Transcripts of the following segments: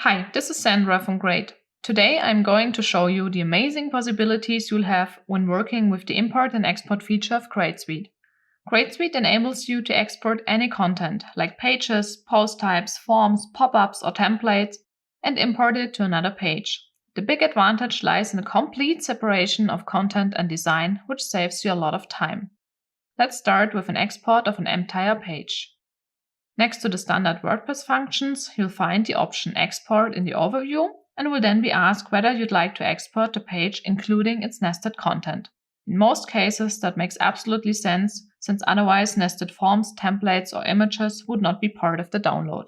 Hi, this is Sandra from Greyd. Today I'm going to show you the amazing possibilities you'll have when working with the import and export feature of Greyd.Suite. Greyd.Suite enables you to export any content, like pages, post types, forms, pop-ups or templates, and import it to another page. The big advantage lies in the complete separation of content and design, which saves you a lot of time. Let's start with an export of an entire page. Next to the standard WordPress functions, you'll find the option Export in the overview and will then be asked whether you'd like to export the page including its nested content. In most cases, that makes absolutely sense, since otherwise nested forms, templates, or images would not be part of the download.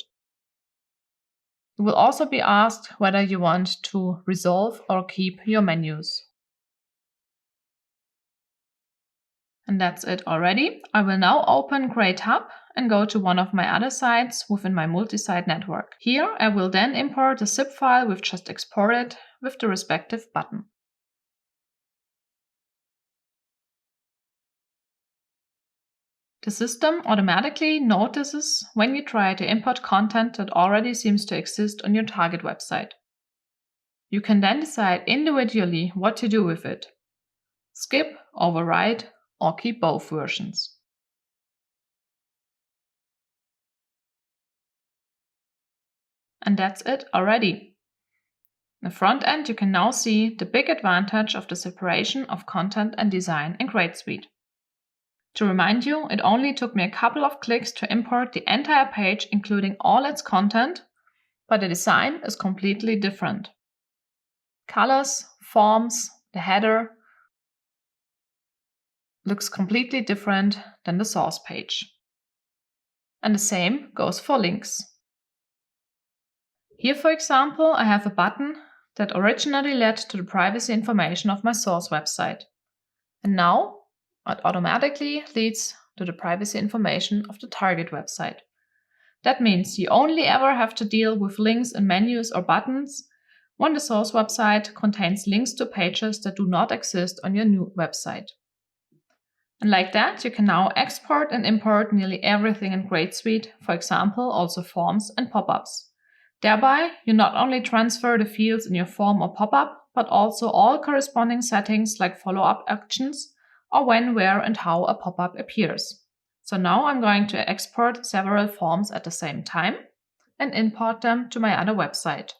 You will also be asked whether you want to resolve or keep your menus. And that's it already. I will now open Greyd Hub and go to one of my other sites within my multi-site network. Here I will then import the zip file we've just exported with the respective button. The system automatically notices when you try to import content that already seems to exist on your target website. You can then decide individually what to do with it. Skip, override, or keep both versions. And that's it already. In the front end, you can now see the big advantage of the separation of content and design in Greyd.Suite. To remind you, it only took me a couple of clicks to import the entire page, including all its content, but the design is completely different. Colors, forms, the header looks completely different than the source page. And the same goes for links. Here, for example, I have a button that originally led to the privacy information of my source website. And now it automatically leads to the privacy information of the target website. That means you only ever have to deal with links and menus or buttons when the source website contains links to pages that do not exist on your new website. And like that, you can now export and import nearly everything in Greyd.Suite, for example, also forms and pop-ups. Thereby, you not only transfer the fields in your form or pop-up, but also all corresponding settings like follow-up actions or when, where, and how a pop-up appears. So now I'm going to export several forms at the same time and import them to my other website.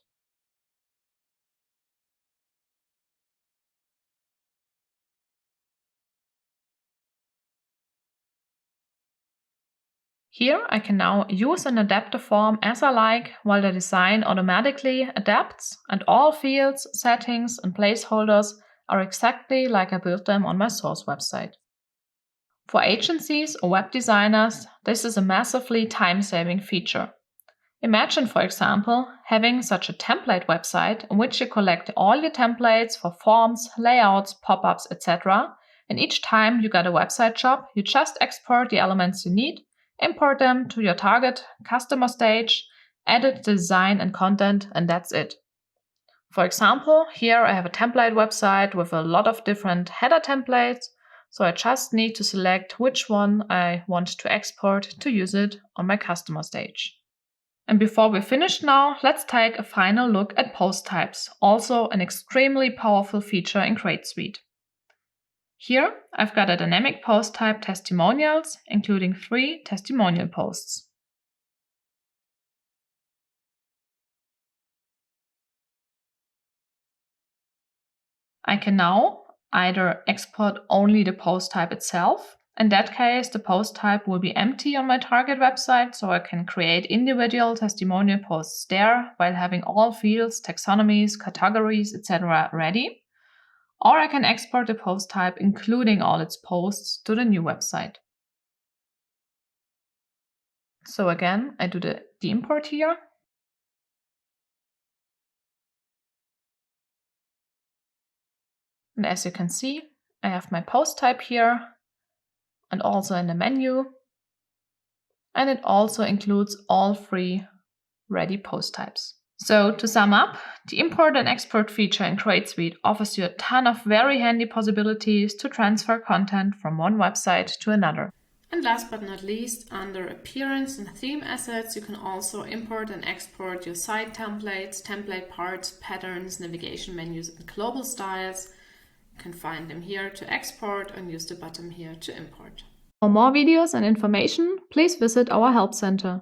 Here I can now use and adapt the form as I like, while the design automatically adapts and all fields, settings and placeholders are exactly like I built them on my source website. For agencies or web designers, this is a massively time-saving feature. Imagine, for example, having such a template website in which you collect all your templates for forms, layouts, pop-ups, etc. And each time you get a website job, you just export the elements you need, import them to your target customer stage, edit the design and content, and that's it. For example, here I have a template website with a lot of different header templates, so I just need to select which one I want to export to use it on my customer stage. And before we finish now, let's take a final look at post types, also an extremely powerful feature in Greyd.Suite. Here, I've got a dynamic post type testimonials, including 3 testimonial posts. I can now either export only the post type itself. In that case, the post type will be empty on my target website, so I can create individual testimonial posts there while having all fields, taxonomies, categories, etc. ready. Or I can export the post type, including all its posts, to the new website. So again, I do the import here. And as you can see, I have my post type here and also in the menu. And it also includes all 3 ready post types. So to sum up, the import and export feature in Greyd.Suite offers you a ton of very handy possibilities to transfer content from one website to another. And last but not least, under Appearance and Theme Assets, you can also import and export your site templates, template parts, patterns, navigation menus, and global styles. You can find them here to export and use the button here to import. For more videos and information, please visit our Help Center.